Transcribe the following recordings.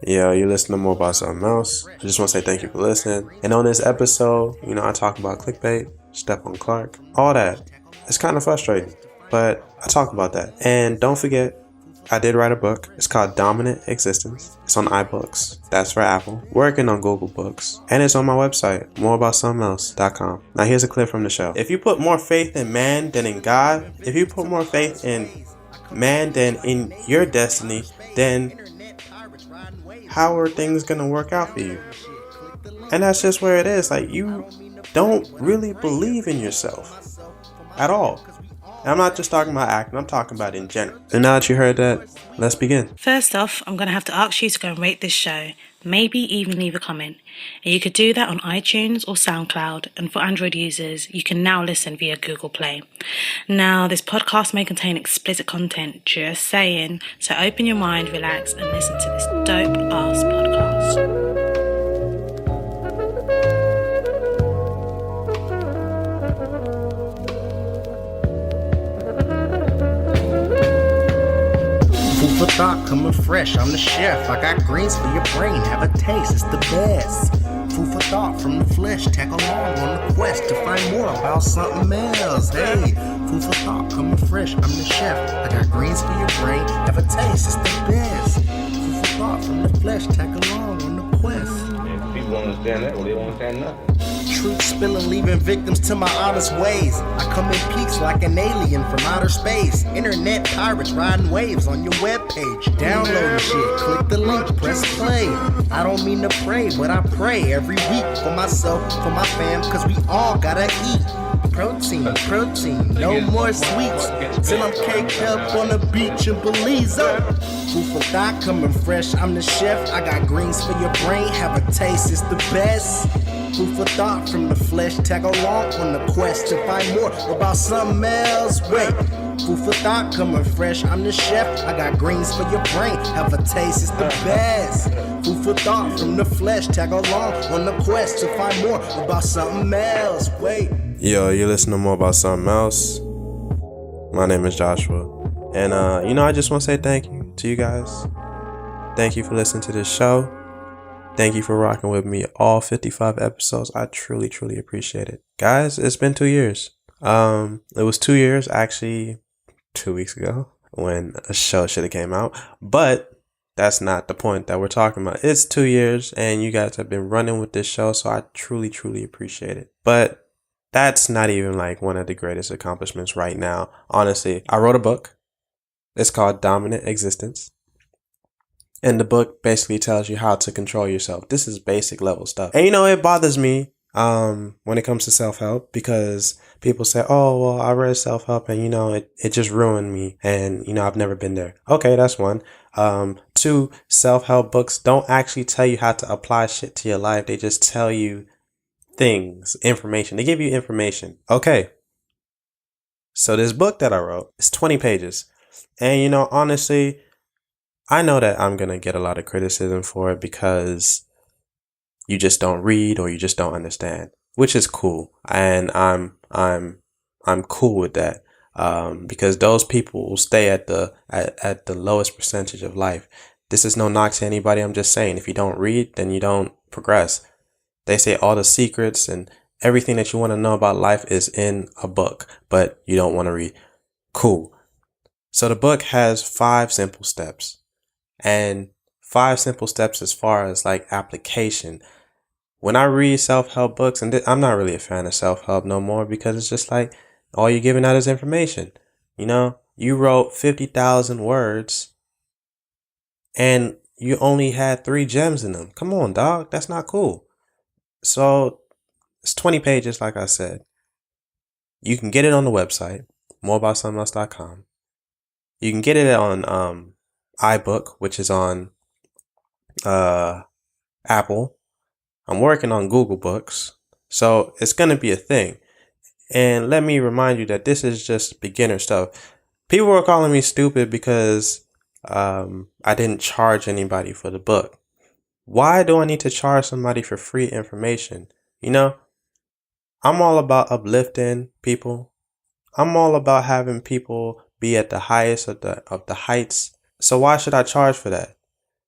Yo, you listen to more about something else. I just want to say thank you for listening. And on this episode, I talk about clickbait, Stephon Clark, all that. It's kind of frustrating, but I talk about that. And don't forget, I did write a book. It's called Dominant Existence. It's on iBooks. That's for Apple. Working on Google Books. And it's on my website, moreaboutsomethingelse.com. Now here's a clip from the show. If you put more faith in man than in God, if you put more faith in man than in your destiny, then how are things gonna work out for you? And that's just where it is. Like, you don't really believe in yourself at all. And I'm not just talking about acting, I'm talking about in general. And now that you heard that, let's begin. First off, I'm going to have to ask you to go and rate this show, maybe even leave a comment. And you could do that on iTunes or SoundCloud, and for Android users, you can now listen via Google Play. Now, this podcast may contain explicit content, just saying, so open your mind, relax, and listen to this dope-ass podcast. Food for thought, coming fresh, I'm the chef. I got greens for your brain, have a taste, it's the best. Food for thought from the flesh, tag along on the quest to find more about something else. Hey, food for thought, coming fresh, I'm the chef. I got greens for your brain, have a taste, it's the best. Food for thought from the flesh, tag along on the quest. If people don't understand that, well, they don't understand nothing. Truth spilling, leaving victims to my honest ways. I come in peaks like an alien from outer space. Internet pirates riding waves on your webpage. Download the shit, click the link, press play. I don't mean to pray, but I pray every week for myself, for my fam, cause we all gotta eat. Protein, no more sweets. Till I'm caked up on the beach in Belize. Food for thought, coming fresh, I'm the chef. I got greens for your brain, have a taste, it's the best. Food for thought from the flesh, tag along on the quest to find more about something else. Wait, food for thought coming fresh, I'm the chef. I got greens for your brain, have a taste, it's the best. Food for thought from the flesh, tag along on the quest to find more about something else. Wait. Yo, you listen to more about something else. My name is Joshua. And, I just want to say thank you to you guys. Thank you for listening to this show. Thank you for rocking with me all 55 episodes. I truly, truly appreciate it. Guys, it's been 2 years. It was 2 years, actually, 2 weeks ago when a show should have came out. But that's not the point that we're talking about. It's 2 years and you guys have been running with this show. So I truly, truly appreciate it. But that's not even like one of the greatest accomplishments right now. Honestly, I wrote a book. It's called Dominant Existence. And the book basically tells you how to control yourself. This is basic level stuff. And it bothers me when it comes to self-help because people say, oh, well, I read self-help and, it just ruined me. And, I've never been there. Okay, that's one. Two, self-help books don't actually tell you how to apply shit to your life. They just tell you things, information. They give you information. Okay. So this book that I wrote is 20 pages. And, honestly, I know that I'm going to get a lot of criticism for it because you just don't read or you just don't understand, which is cool. And I'm cool with that. Because those people will stay at the lowest percentage of life. This is no knock to anybody. I'm just saying, if you don't read, then you don't progress. They say all the secrets and everything that you want to know about life is in a book, but you don't want to read. Cool. So the book has 5 simple steps. And 5 simple steps as far as like application. When I read self-help books, and I'm not really a fan of self-help no more because it's just like all you're giving out is information. You wrote 50,000 words and you only had 3 gems in them. Come on, dog. That's not cool. So it's 20 pages, like I said. You can get it on the website, moreaboutsomethingelse.com. You can get it on iBook, which is on Apple. I'm working on Google Books, so it's going to be a thing. And let me remind you that this is just beginner stuff. People were calling me stupid because I didn't charge anybody for the book. Why do I need to charge somebody for free information? I'm all about uplifting people. I'm all about having people be at the highest of the heights. So why should I charge for that?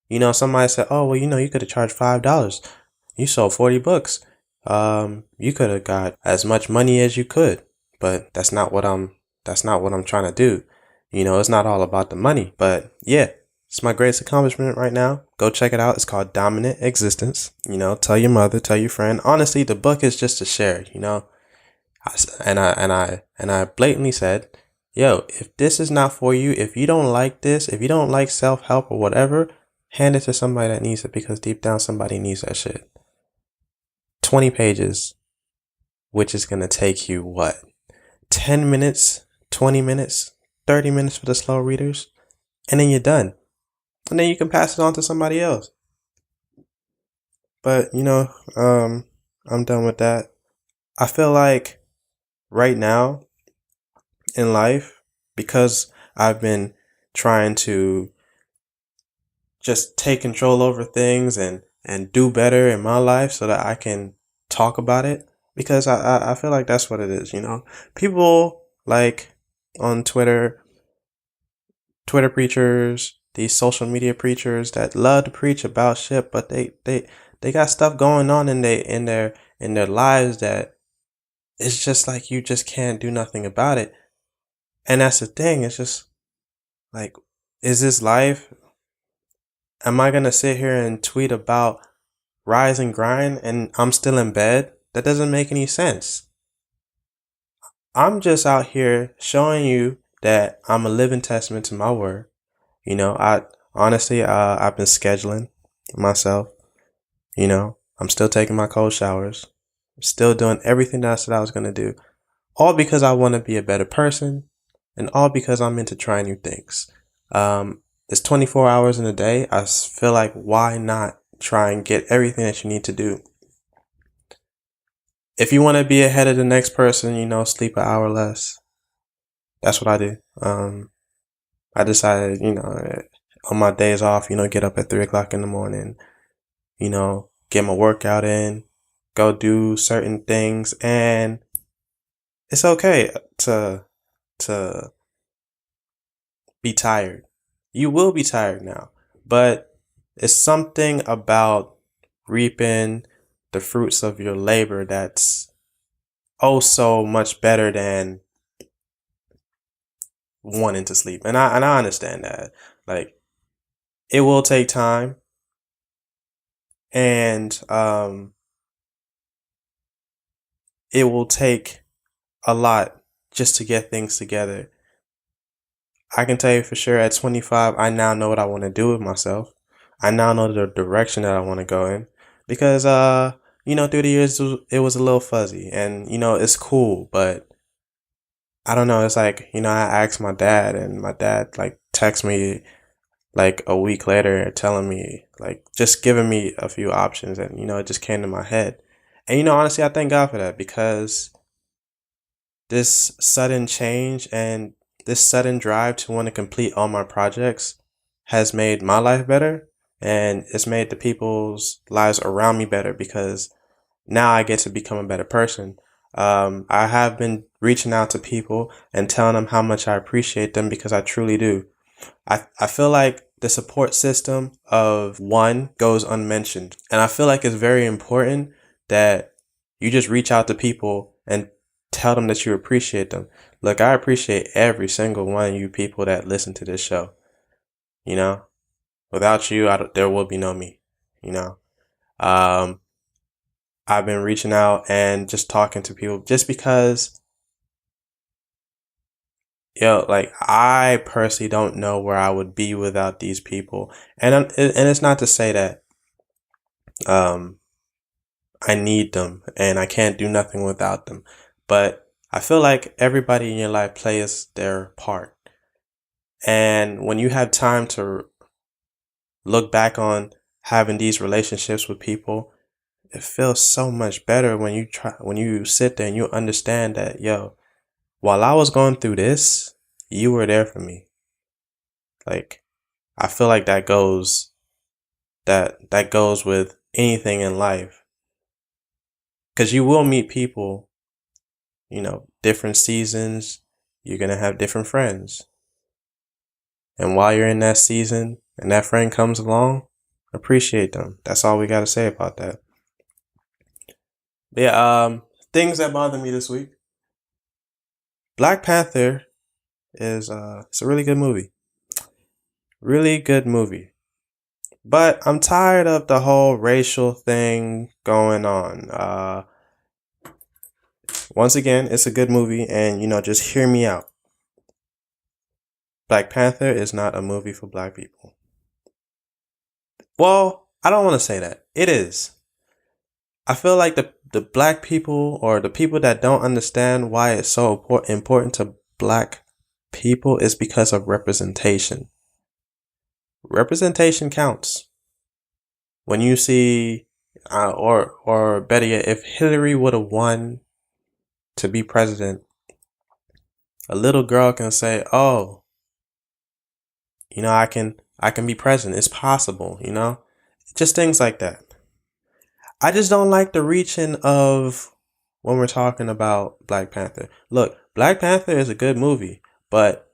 Somebody said, oh, well, you could have charged $5. You sold 40 books. You could have got as much money as you could, but that's not what I'm trying to do. It's not all about the money, but yeah, it's my greatest accomplishment right now. Go check it out. It's called Dominant Existence. Tell your mother, tell your friend. Honestly, the book is just to share, And I blatantly said, yo, if this is not for you, if you don't like this, if you don't like self-help or whatever, hand it to somebody that needs it, because deep down somebody needs that shit. 20 pages, which is going to take you what? 10 minutes, 20 minutes, 30 minutes for the slow readers, and then you're done. And then you can pass it on to somebody else. But, I'm done with that. I feel like right now in life, because I've been trying to just take control over things and do better in my life so that I can talk about it, because I feel like that's what it is. People like on Twitter preachers, these social media preachers that love to preach about shit, but they got stuff going on in their lives that it's just like you just can't do nothing about it. And that's the thing. It's just like, is this life? Am I gonna sit here and tweet about rise and grind and I'm still in bed? That doesn't make any sense. I'm just out here showing you that I'm a living testament to my word. I honestly, I've been scheduling myself. I'm still taking my cold showers. I'm still doing everything that I said I was gonna do. All because I want to be a better person, and all because I'm into trying new things. It's 24 hours in a day. I feel like, why not try and get everything that you need to do? If you want to be ahead of the next person, sleep an hour less. That's what I do. I decided, on my days off, get up at 3 o'clock in the morning, get my workout in, go do certain things, and it's okay to be tired. You will be tired now, but it's something about reaping the fruits of your labor that's oh so much better than wanting to sleep. And I understand that. Like, it will take time, and it will take a lot just to get things together. I can tell you for sure, at 25, I now know what I want to do with myself. I now know the direction that I want to go in, because through the years it was a little fuzzy, and it's cool, but I don't know. It's like, I asked my dad, and my dad like texted me like a week later telling me, like, just giving me a few options, and it just came to my head. And honestly, I thank God for that, because this sudden change and this sudden drive to want to complete all my projects has made my life better, and it's made the people's lives around me better, because now I get to become a better person. I have been reaching out to people and telling them how much I appreciate them, because I truly do. I feel like the support system of one goes unmentioned. And I feel like it's very important that you just reach out to people and tell them that you appreciate them. Look, I appreciate every single one of you people that listen to this show. Without you, there will be no me. I've been reaching out and just talking to people, just because, like, I personally don't know where I would be without these people. And it's not to say that I need them and I can't do nothing without them, but I feel like everybody in your life plays their part. And when you have time to look back on having these relationships with people, it feels so much better when you sit there and you understand that, while I was going through this, you were there for me. Like, I feel like that goes with anything in life. 'Cause you will meet people, different seasons, you're going to have different friends. And while you're in that season and that friend comes along, Appreciate them. That's all we got to say about that. But yeah, things that bother me this week. Black Panther is it's a really good movie. Really good movie. But I'm tired of the whole racial thing going on. Once again, it's a good movie, and just hear me out. Black Panther is not a movie for black people. Well, I don't want to say that. It is. I feel like the black people, or the people that don't understand why it's so important to black people, is because of representation. Representation counts. When you see, or better yet, if Hillary would have won to be president, a little girl can say, "Oh, I can be president. It's possible." Just things like that. I just don't like the reaching of when we're talking about Black Panther. Look, Black Panther is a good movie, but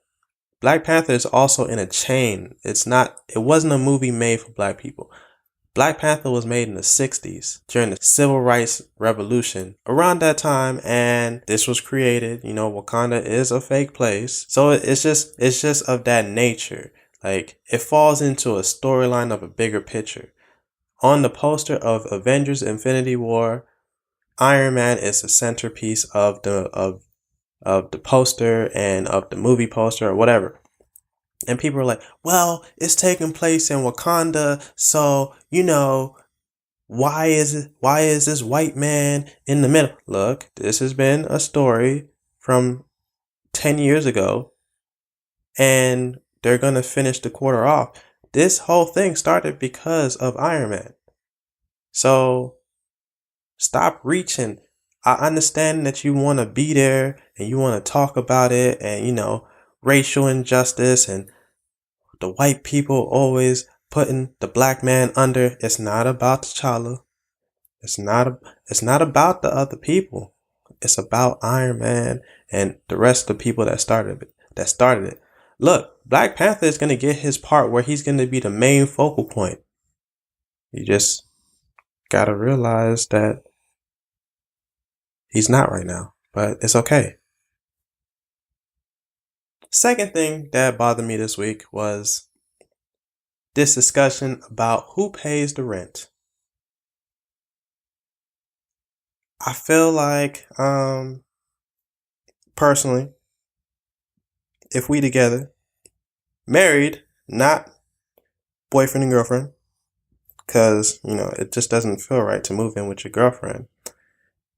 Black Panther is also in a chain. It wasn't a movie made for black people. Black Panther was made in the 60s during the Civil Rights Revolution, around that time, and this was created. Wakanda is a fake place. So it's just of that nature. Like, it falls into a storyline of a bigger picture. On the poster of Avengers Infinity War, Iron Man is the centerpiece of the poster and of the movie poster or whatever. And people are like, well, it's taking place in Wakanda, so, why is this white man in the middle? Look, this has been a story from 10 years ago, and they're going to finish the quarter off. This whole thing started because of Iron Man. So stop reaching. I understand that you want to be there and you want to talk about it and, racial injustice and the white people always putting the black man under. It's not about T'Challa. It's not about the other people. It's about Iron Man and the rest of the people that started it. Look, Black Panther is going to get his part where he's going to be the main focal point. You just got to realize that he's not right now, but it's okay. Second thing that bothered me this week was this discussion about who pays the rent. I feel like, personally, if we together, married, not boyfriend and girlfriend, because, it just doesn't feel right to move in with your girlfriend,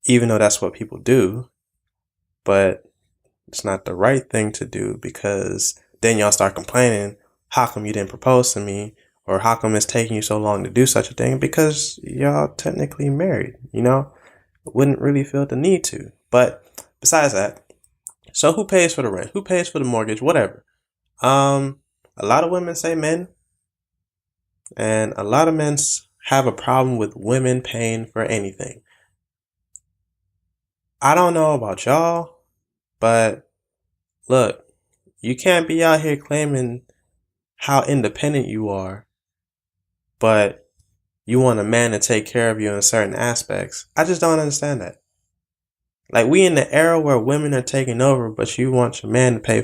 even though that's what people do, but it's not the right thing to do, because then y'all start complaining, how come you didn't propose to me? Or how come it's taking you so long to do such a thing? Because y'all technically married, wouldn't really feel the need to. But besides that, so who pays for the rent? Who pays for the mortgage? Whatever. A lot of women say men, and a lot of men have a problem with women paying for anything. I don't know about y'all, but look, you can't be out here claiming how independent you are, but you want a man to take care of you in certain aspects. I just don't understand that. Like, we in the era where women are taking over, but you want your man to pay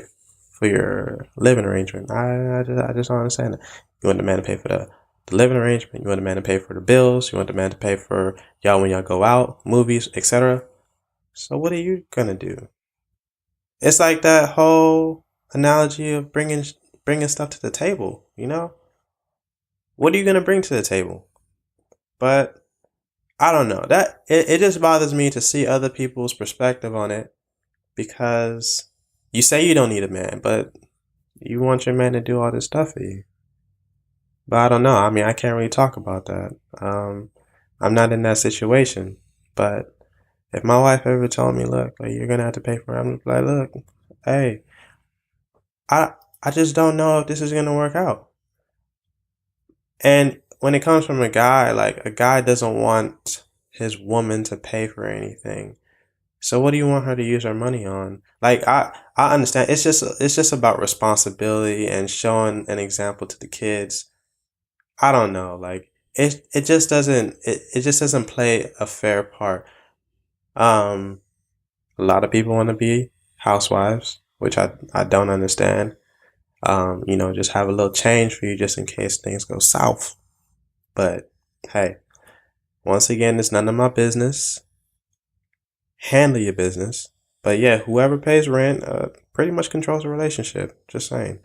for your living arrangement. I just don't understand that. You want the man to pay for the living arrangement. You want the man to pay for the bills. You want the man to pay for y'all when y'all go out, movies, etc. So what are you gonna do? It's like that whole analogy of bringing stuff to the table. What are you gonna bring to the table? But I don't know. That it just bothers me to see other people's perspective on it, because you say you don't need a man, but you want your man to do all this stuff for you. But I don't know. I mean, I can't really talk about that. I'm not in that situation. But if my wife ever told me, look, like, you're gonna have to pay for it, I'm like, look, hey, I just don't know if this is gonna work out. And when it comes from a guy, like, a guy doesn't want his woman to pay for anything. So what do you want her to use her money on? Like, I understand. It's just about responsibility and showing an example to the kids I don't know. Like it just doesn't it just doesn't play a fair part. Um, a lot of people want to be housewives, which I don't understand. Just have a little change for you just in case things go south. But hey, once again, it's none of my business. Handle your business. But yeah, whoever pays rent, pretty much controls the relationship. Just saying.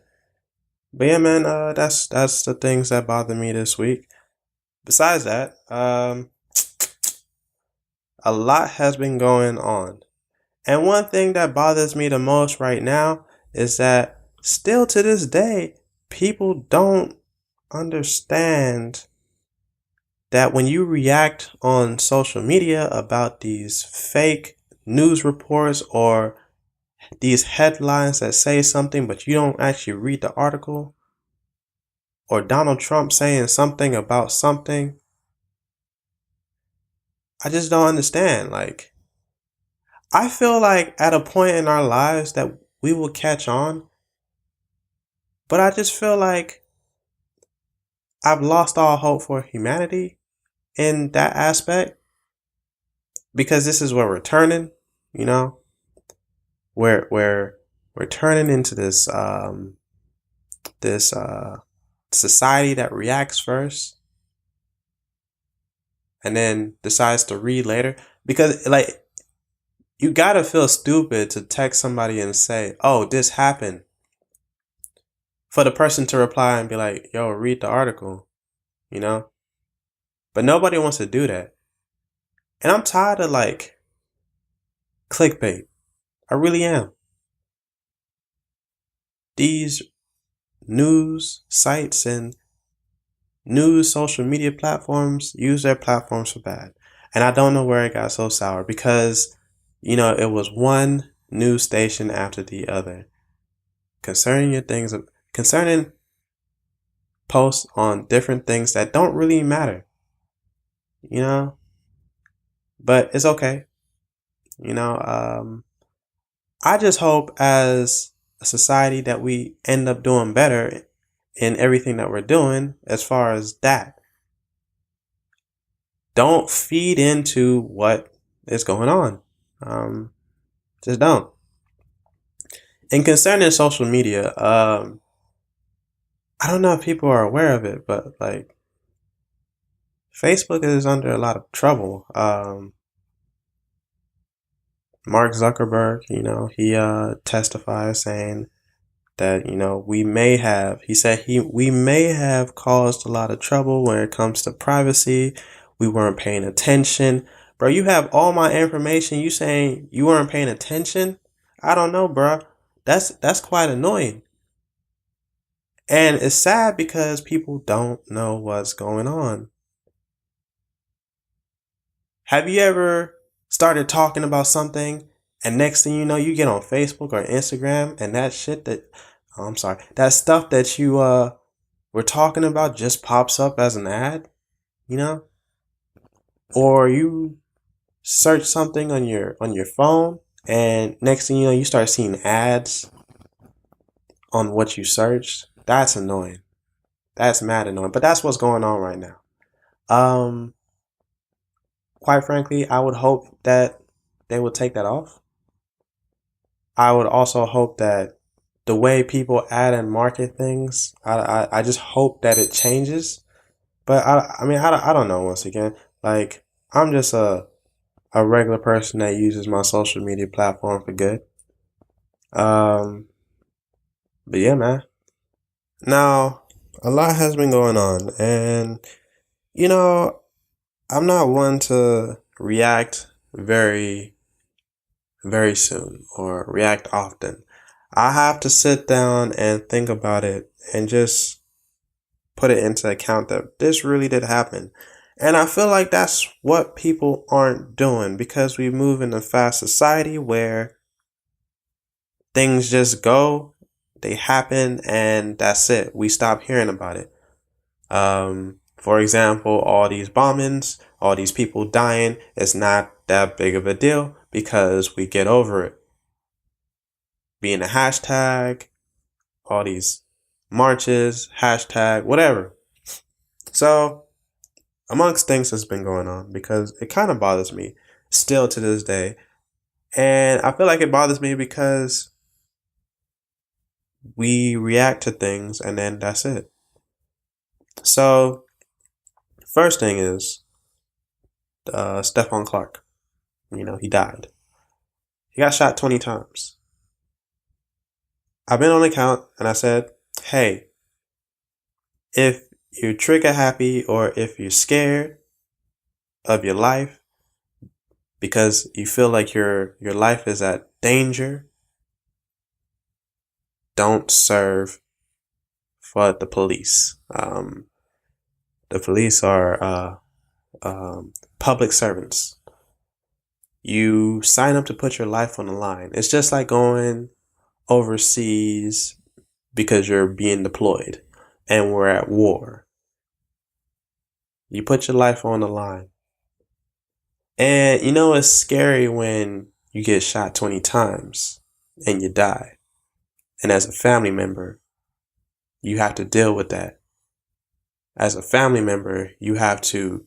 But yeah, man, that's the things that bother me this week. Besides that, a lot has been going on. And one thing that bothers me the most right now is that still to this day, people don't understand that when you react on social media about these fake news reports or these headlines that say something, but you don't actually read the article, or Donald Trump saying something about something, I just don't understand. Like, I feel like at a point in our lives that we will catch on, but I just feel like I've lost all hope for humanity in that aspect because this is where we're turning, you know, we're turning into this society that reacts first and then decides to read later. Because like you gotta feel stupid to text somebody and say, "Oh, this happened," for the person to reply and be like, "Yo, read the article," you know. But nobody wants to do that, and I'm tired of like clickbait. I really am. These news sites and news social media platforms use their platforms for bad. And I don't know where it got so sour because, it was one news station after the other concerning posts on different things that don't really matter, you know, but it's okay. You know, I just hope as a society that we end up doing better in everything that we're doing as far as that. Don't feed into what is going on. Just don't. And concerning social media, I don't know if people are aware of it, but like Facebook is under a lot of trouble. Mark Zuckerberg, he testifies saying that we may have caused a lot of trouble when it comes to privacy. We weren't paying attention. Bro, you have all my information. You saying you weren't paying attention? I don't know, bro. That's quite annoying. And it's sad because people don't know what's going on. Have you ever started talking about something and next thing you know, you get on Facebook or Instagram and that that stuff that you were talking about just pops up as an ad, you know? Or you search something on your phone and next thing you know, you start seeing ads on what you searched. That's annoying. That's mad annoying. But that's what's going on right now. Quite frankly, I would hope that they would take that off. I would also hope that the way people add and market things, I just hope that it changes. But I don't know. Once again, like I'm just a regular person that uses my social media platform for good. But yeah, man. Now, a lot has been going on, and you know, I'm not one to react very, very soon or react often. I have to sit down and think about it and just put it into account that this really did happen. And I feel like that's what people aren't doing because we move in a fast society where things just go, they happen, and that's it. We stop hearing about it. For example, all these bombings, all these people dying, it's not that big of a deal because we get over it. Being a hashtag, all these marches, hashtag, whatever. So, amongst things that's been going on, because it kind of bothers me still to this day. And I feel like it bothers me because we react to things and then that's it. So, first thing is Stephon Clark. He died. He got shot 20 times. I've been on the count and I said, hey, if you're trigger happy or if you're scared of your life because you feel like your life is at danger, don't serve for the police. The police are public servants. You sign up to put your life on the line. It's just like going overseas because you're being deployed and we're at war. You put your life on the line. And it's scary when you get shot 20 times and you die. And as a family member, you have to deal with that. As a family member, you have to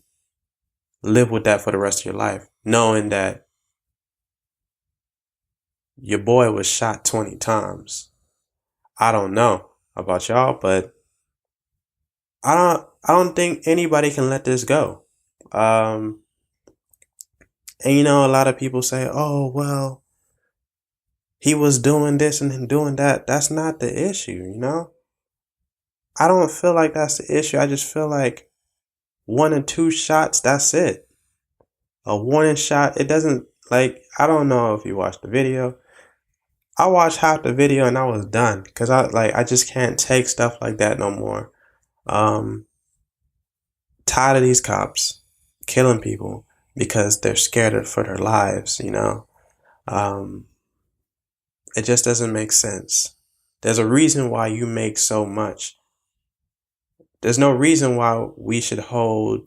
live with that for the rest of your life, knowing that your boy was shot 20 times. I don't know about y'all, but I don't think anybody can let this go. And a lot of people say, oh, well, he was doing this and then doing that. That's not the issue, I don't feel like that's the issue. I just feel like 1 or 2 shots, that's it. A warning shot, it doesn't, I don't know if you watched the video. I watched half the video and I was done because I just can't take stuff like that no more. Tired of these cops killing people because they're scared for their lives, It just doesn't make sense. There's a reason why you make so much. There's no reason why we should hold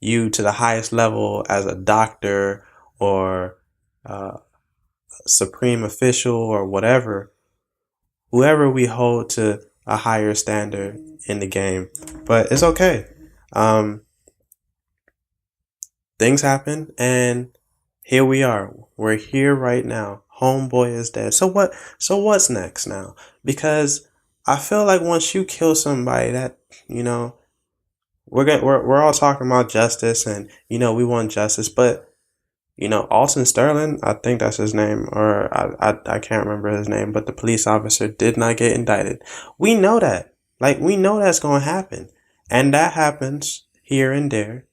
you to the highest level as a doctor or supreme official or whatever. Whoever we hold to a higher standard in the game. But it's okay. Things happen and here we are. We're here right now. Homeboy is dead. So what's next now? Because I feel like once you kill somebody that, we're all talking about justice and, we want justice, but Alton Sterling, I think that's his name, or I can't remember his name, but the police officer did not get indicted. We know that. We know that's going to happen. And that happens here and there.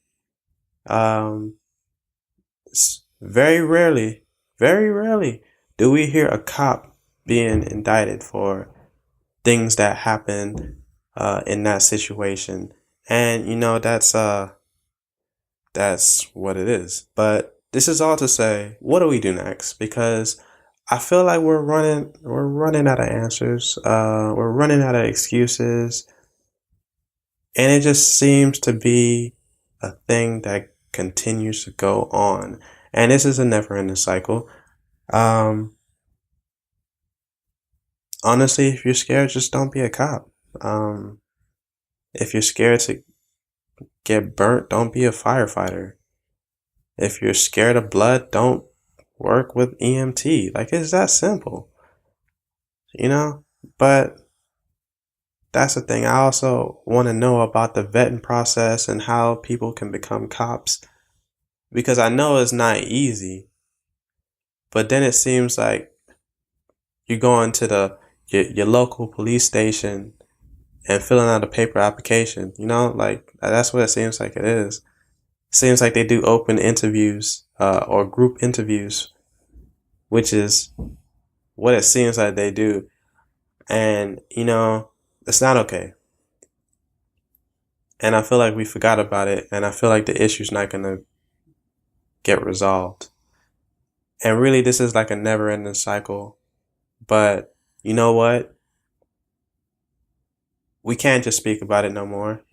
Very rarely do we hear a cop being indicted for things that happen in that situation. And that's what it is. But this is all to say, what do we do next? Because I feel like we're running out of answers. We're running out of excuses. And it just seems to be a thing that continues to go on. And this is a never-ending cycle. Honestly, if you're scared, just don't be a cop. If you're scared to get burnt, don't be a firefighter. If you're scared of blood, don't work with EMT. It's that simple. But that's the thing. I also want to know about the vetting process and how people can become cops. Because I know it's not easy. But then it seems like you're going to your local police station and filling out a paper application. That's what it seems like it is. It seems like they do open interviews or group interviews, which is what it seems like they do. And, it's not okay. And I feel like we forgot about it. And I feel like the issue's not going to get resolved. And really, this is like a never-ending cycle. But you know what? We can't just speak about it no more,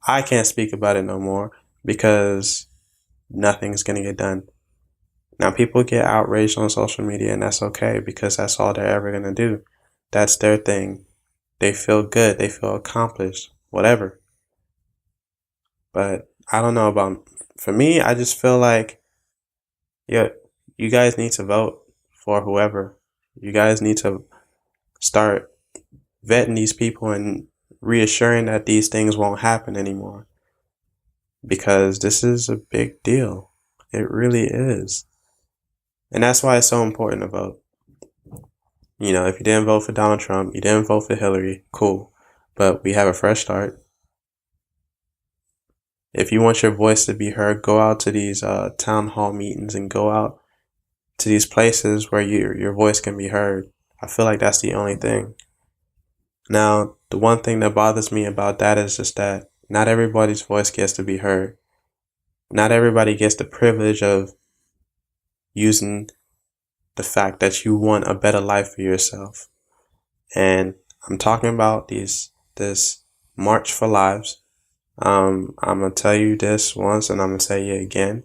I can't speak about it no more because nothing's going to get done. Now, people get outraged on social media, and that's okay because that's all they're ever going to do. That's their thing. They feel good. They feel accomplished. Whatever. But I don't know about, for me, I just feel like, yeah, you guys need to vote for whoever. You guys need to start vetting these people and reassuring that these things won't happen anymore. Because this is a big deal. It really is. And that's why it's so important to vote. You know, if you didn't vote for Donald Trump, you didn't vote for Hillary, cool. But we have a fresh start. If you want your voice to be heard, go out to these town hall meetings and go out to these places where your voice can be heard. I feel like that's the only thing. Now, the one thing that bothers me about that is just that not everybody's voice gets to be heard. Not everybody gets the privilege of using the fact that you want a better life for yourself. And I'm talking about this March for Lives. I'm going to tell you this once and I'm going to say it again.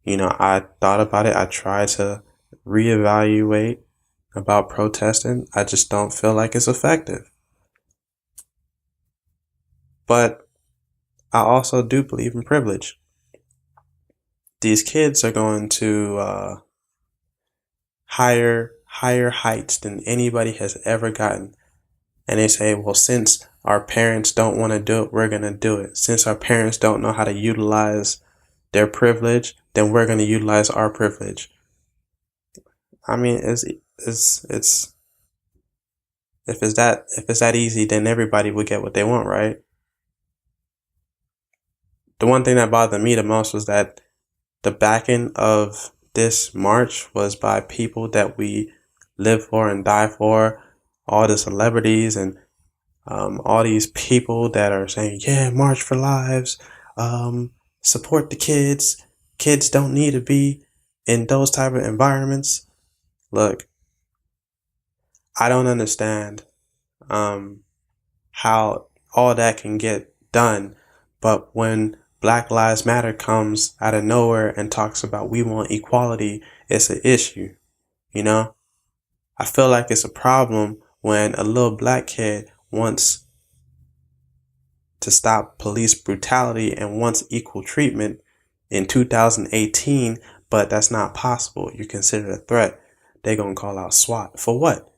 You know, I thought about it. I tried to reevaluate about protesting. I just don't feel like it's effective. But I also do believe in privilege. These kids are going to higher heights than anybody has ever gotten. And they say, well, since our parents don't want to do it, we're going to do it. Since our parents don't know how to utilize their privilege, then we're going to utilize our privilege. I mean, it's if it's that easy, then everybody would get what they want, right? The one thing that bothered me the most was that the backing of this march was by people that we live for and die for, all the celebrities and all these people that are saying, yeah, March for Lives, support the kids. Kids don't need to be in those type of environments. Look, I don't understand how all that can get done, but when Black Lives Matter comes out of nowhere and talks about we want equality, it's an issue, you know? I feel like it's a problem when a little black kid wants to stop police brutality and wants equal treatment in 2018, but that's not possible. You're considered a threat. They're going to call out SWAT. For what?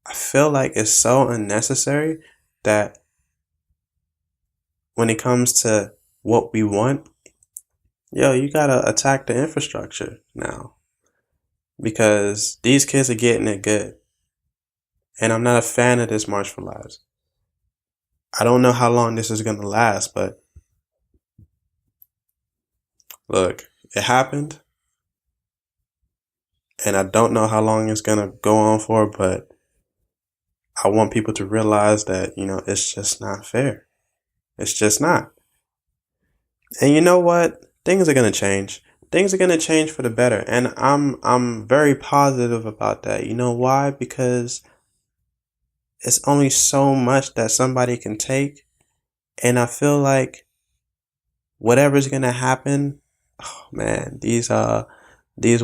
I feel like it's so unnecessary that when it comes to what we want, you got to attack the infrastructure now. Because these kids are getting it good. And I'm not a fan of this March for Lives. I don't know how long this is going to last, but look, it happened. And I don't know how long it's going to go on for, but I want people to realize that, it's just not fair. It's just not. And you know what? Things are going to change. Things are going to change for the better. And I'm very positive about that. You know why? Because it's only so much that somebody can take. And I feel like whatever's going to happen, oh man, these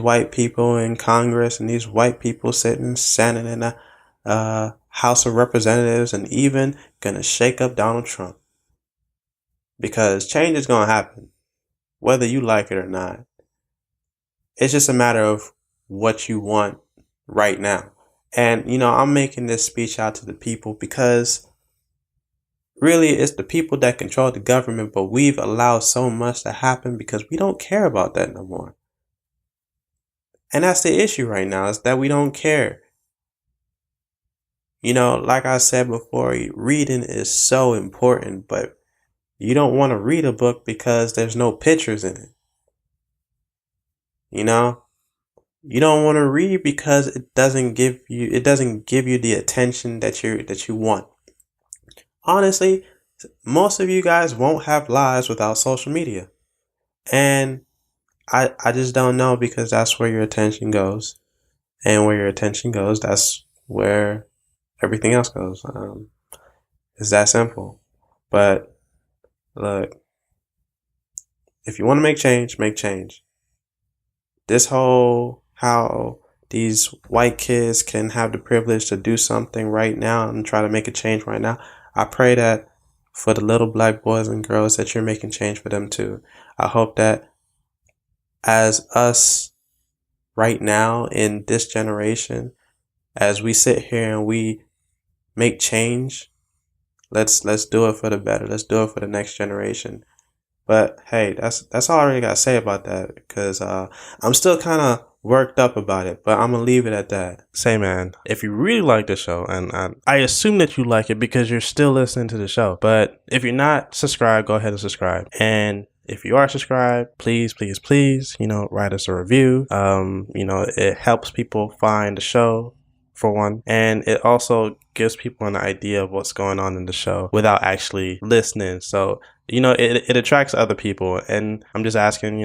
white people in Congress and these white people sitting in the House of Representatives and even going to shake up Donald Trump. Because change is going to happen, whether you like it or not. It's just a matter of what you want right now. And, I'm making this speech out to the people because really it's the people that control the government, but we've allowed so much to happen because we don't care about that no more. And that's the issue right now, is that we don't care. Like I said before, reading is so important, but you don't want to read a book because there's no pictures in it. You don't want to read because it doesn't give you the attention that you want. Honestly, most of you guys won't have lives without social media. And I just don't know, because that's where your attention goes. And where your attention goes, that's where everything else goes. It's that simple. But look, if you want to make change, make change. This whole how these white kids can have the privilege to do something right now and try to make a change right now, I pray that for the little black boys and girls that you're making change for them too. I hope that as us right now in this generation, as we sit here and we make change, let's do it for the better. Let's do it for the next generation. But hey, that's all I really gotta say about that, because I'm still kind of worked up about it, but I'm gonna leave it at that. Say, man, if you really like the show, and I assume that you like it because you're still listening to the show, but if you're not subscribed, go ahead and subscribe. And if you are subscribed, please, write us a review. It helps people find the show, for one, and it also gives people an idea of what's going on in the show without actually listening. So, it attracts other people, and I'm just asking,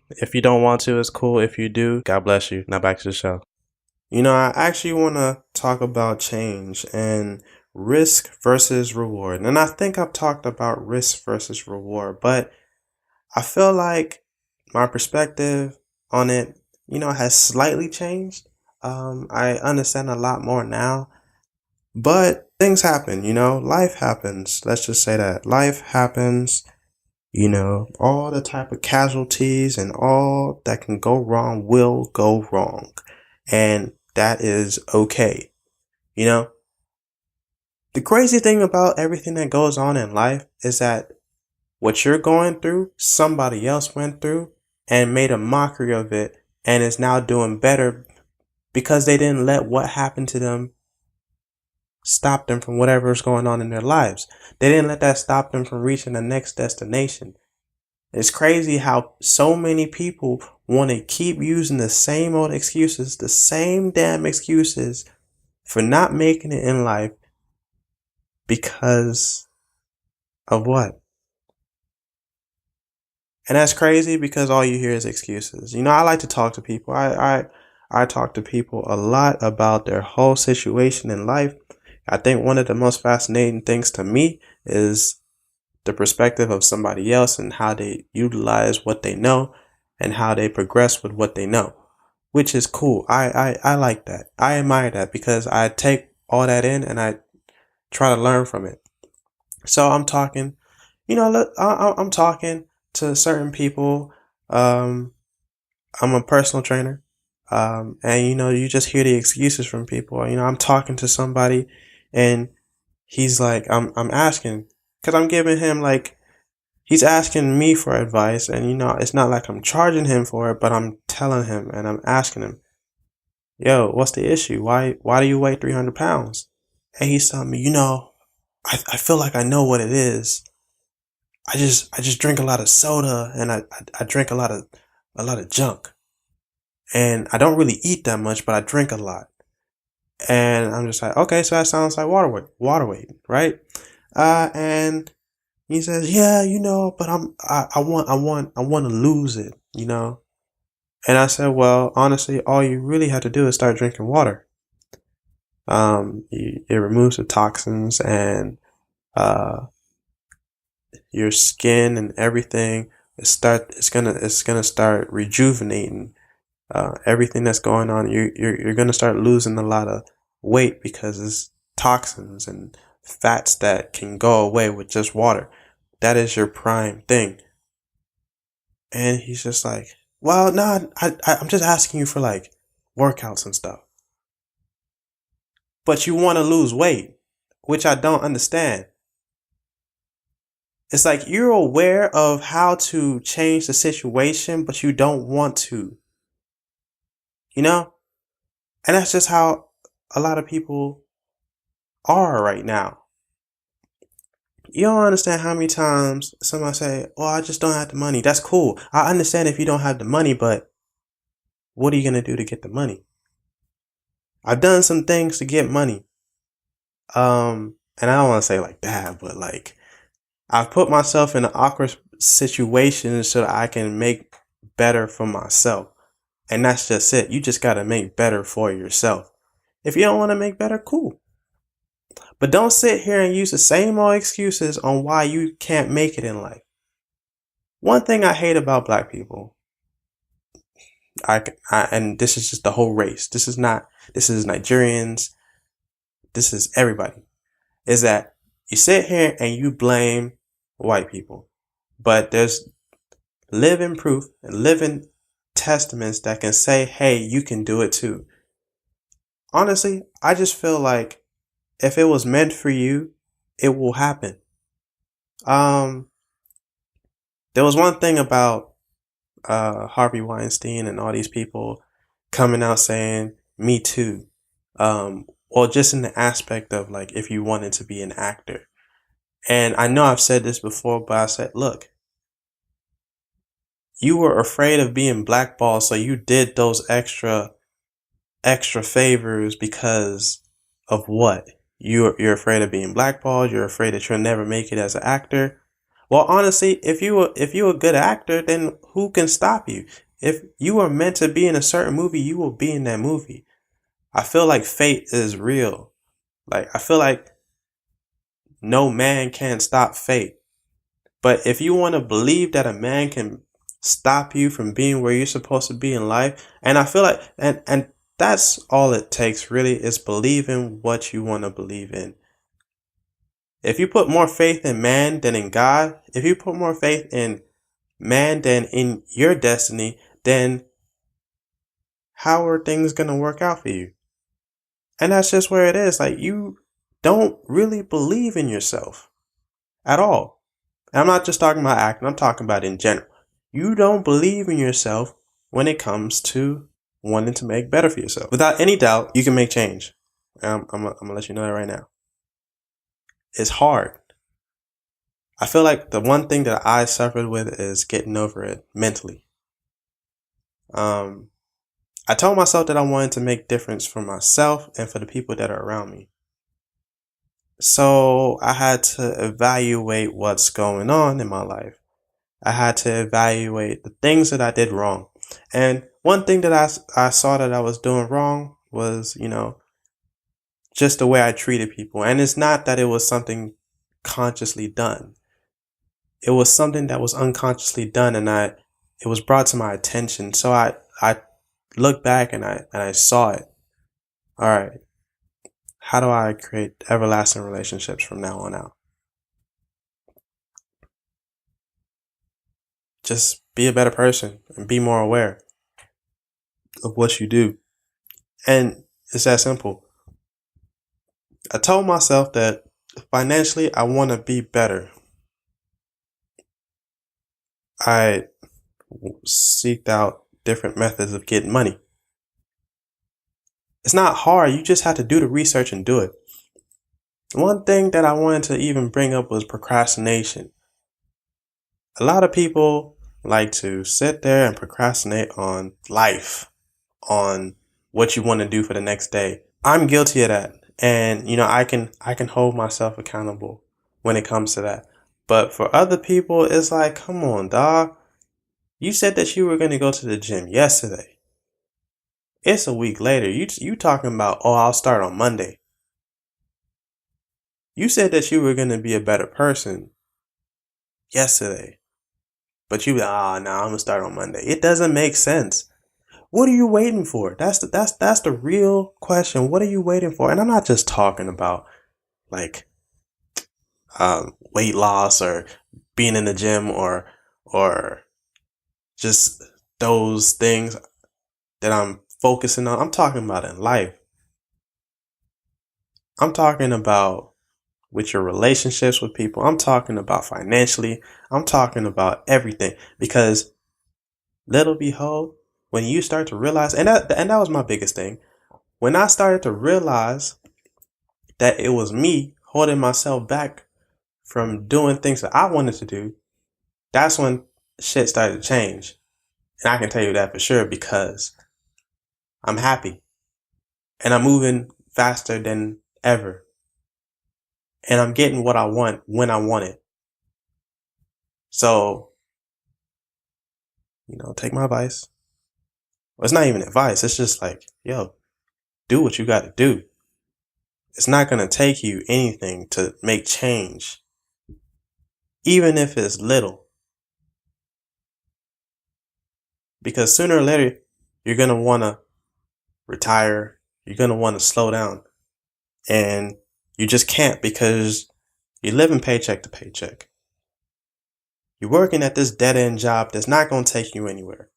if you don't want to, it's cool. If you do, God bless you. Now back to the show. I actually want to talk about change and risk versus reward. And I think I've talked about risk versus reward, but I feel like my perspective on it, has slightly changed. I understand a lot more now, but things happen, life happens. Let's just say that life happens. All the type of casualties and all that can go wrong will go wrong. And that is okay. The crazy thing about everything that goes on in life is that what you're going through, somebody else went through and made a mockery of it and is now doing better because they didn't let what happened to them stop them from whatever is going on in their lives. They didn't let that stop them from reaching the next destination. It's crazy how so many people want to keep using the same old excuses, the same damn excuses for not making it in life because of what? And that's crazy because all you hear is excuses. I like to talk to people. I talk to people a lot about their whole situation in life. I think one of the most fascinating things to me is the perspective of somebody else and how they utilize what they know and how they progress with what they know, which is cool. I like that. I admire that because I take all that in and I try to learn from it. So I'm talking, I'm talking to certain people. I'm a personal trainer. And you just hear the excuses from people. I'm talking to somebody and he's like, I'm asking, cause I'm giving him he's asking me for advice, and it's not like I'm charging him for it, but I'm telling him and I'm asking him, yo, what's the issue? Why do you weigh 300 pounds? And he's telling me, I feel like I know what it is. I just drink a lot of soda and I drink a lot of junk. And I don't really eat that much, but I drink a lot. And I'm just like, okay, so that sounds like water weight, right? And he says, yeah, but I want to lose it, And I said, well, honestly, all you really have to do is start drinking water. It removes the toxins and, your skin and everything. It's gonna start rejuvenating. Everything that's going on, you're gonna start losing a lot of weight because it's toxins and fats that can go away with just water. That is your prime thing. And he's just like, well, no, I'm just asking you for workouts and stuff. But you want to lose weight, which I don't understand. It's like you're aware of how to change the situation, but you don't want to. And that's just how a lot of people are right now. You don't understand how many times somebody say, oh, I just don't have the money. That's cool. I understand if you don't have the money, but what are you going to do to get the money? I've done some things to get money. And I don't want to say like that, but I've put myself in an awkward situation so that I can make better for myself. And that's just it. You just got to make better for yourself. If you don't want to make better, cool. But don't sit here and use the same old excuses on why you can't make it in life. One thing I hate about black people, and this is just the whole race. This is Nigerians. This is everybody. Is that You sit here and you blame white people, but there's living proof and living testaments that can say, hey, you can do it too. Honestly, I just feel like if it was meant for you, it will happen. There was one thing about Harvey Weinstein and all these people coming out saying me too. Well, just in the aspect of like if you wanted to be an actor. And I know I've said this before, but I said, look, you were afraid of being blackballed, so you did those extra favors because of what? You're afraid of being blackballed, you're afraid that you'll never make it as an actor. Well, honestly, if you're a good actor, then who can stop you? If you are meant to be in a certain movie, you will be in that movie. I feel like fate is real. Like, I feel like no man can stop fate. But if you want to believe that a man can stop you from being where you're supposed to be in life, and I feel like, and that's all it takes really, is believing what you want to believe in. If you put more faith in man than in God, if you put more faith in man than in your destiny, then how are things going to work out for you? And that's just where it is. Like, you don't really believe in yourself at all. And I'm not just talking about acting, I'm talking about in general. You don't believe in yourself when it comes to wanting to make better for yourself. Without any doubt, you can make change. I'm going to let you know that right now. It's hard. I feel like the one thing that I suffered with is getting over it mentally. I told myself that I wanted to make difference for myself and for the people that are around me. So I had to evaluate what's going on in my life. I had to evaluate the things that I did wrong. And one thing that I saw that I was doing wrong was, just the way I treated people. And it's not that it was something consciously done. It was something that was unconsciously done, and it was brought to my attention. So I looked back and I saw it. All right. How do I create everlasting relationships from now on out? Just be a better person and be more aware of what you do. And it's that simple. I told myself that financially, I want to be better. I seeked out different methods of getting money. It's not hard. You just have to do the research and do it. One thing that I wanted to even bring up was procrastination. A lot of people like to sit there and procrastinate on life, on what you want to do for the next day. I'm guilty of that. And, I can hold myself accountable when it comes to that. But for other people, it's like, come on, dog. You said that you were going to go to the gym yesterday. It's a week later. You talking about, I'll start on Monday. You said that you were going to be a better person yesterday. But I'm going to start on Monday. It doesn't make sense. What are you waiting for? That's the real question. What are you waiting for? And I'm not just talking about like weight loss or being in the gym or just those things that I'm focusing on. I'm talking about in life. I'm talking about with your relationships with people. I'm talking about financially. I'm talking about everything, because little behold, when you start to realize, and that was my biggest thing. When I started to realize that it was me holding myself back from doing things that I wanted to do, that's when shit started to change. And I can tell you that for sure, because I'm happy and I'm moving faster than ever. And I'm getting what I want when I want it. So, take my advice. Well, it's not even advice. It's just like, do what you got to do. It's not going to take you anything to make change, even if it's little. Because sooner or later, you're going to want to retire. You're going to want to slow down. And you just can't, because, You're living paycheck to paycheck. You're working at this dead-end job that's not going to take you anywhere.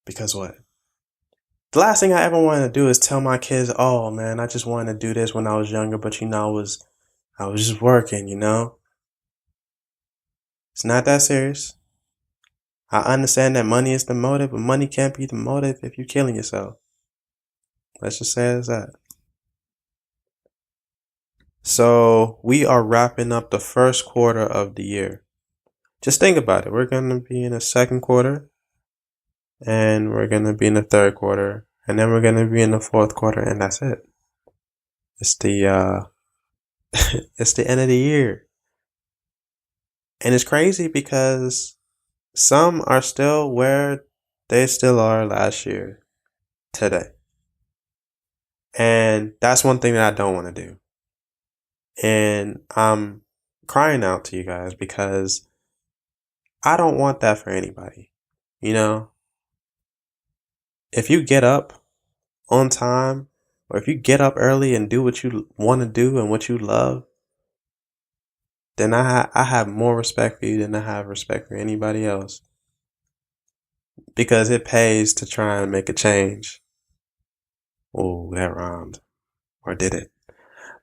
Because what? The last thing I ever wanted to do is tell my kids, oh man, I just wanted to do this when I was younger, but I was just working, It's not that serious. I understand that money is the motive, but money can't be the motive if you're killing yourself. Let's just say it's that. So we are wrapping up the first quarter of the year. Just think about it. We're going to be in the second quarter, and we're going to be in the third quarter, and then we're going to be in the fourth quarter, and that's it. It's the it's the end of the year. And it's crazy because some are still where they still are last year, today. And that's one thing that I don't want to do. And I'm crying out to you guys because I don't want that for anybody. If you get up on time, or if you get up early and do what you want to do and what you love, then I have more respect for you than I have respect for anybody else. Because it pays to try and make a change. Oh, that rhymed. Or did it?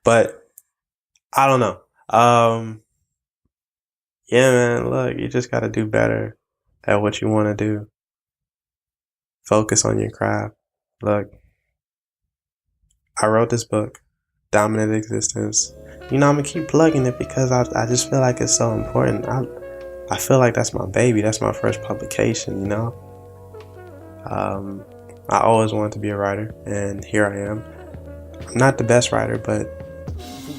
But I don't know. Yeah, man, look, you just got to do better at what you want to do. Focus on your craft. Look, I wrote this book, Dominant Existence. I'm going to keep plugging it because I just feel like it's so important. I feel like that's my baby. That's my first publication, I always wanted to be a writer, and here I am. I'm not the best writer, but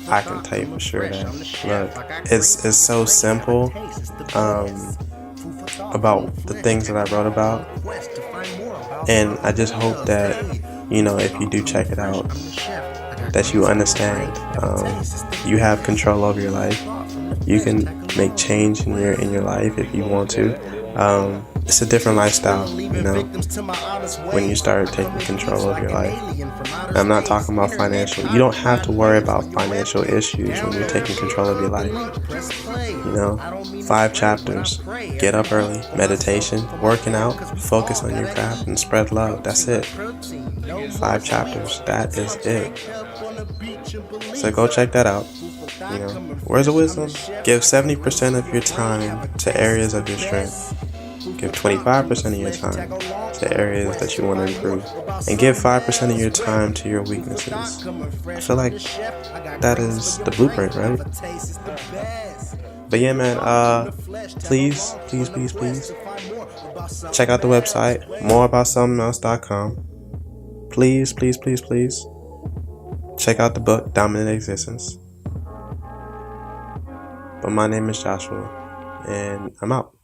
I can tell you for sure that, look, it's so simple about the things that I wrote about. And I just hope that, if you do check it out, that you understand you have control over your life. You can make change in your life if you want to. It's a different lifestyle, when you start taking control of your life. I'm not talking about financial. You don't have to worry about financial issues when you're taking control of your life. 5 chapters. Get up early, meditation, working out, focus on your craft, and spread love. That's it. 5 chapters. That is it. So go check that out. Words of wisdom. Give 70% of your time to areas of your strength. Give 25% of your time to areas that you want to improve. And give 5% of your time to your weaknesses. I feel like that is the blueprint, right? But yeah, man, please check out the website, moreaboutsomethingelse.com. Please check out the book, Dominant Existence. But my name is Joshua, and I'm out.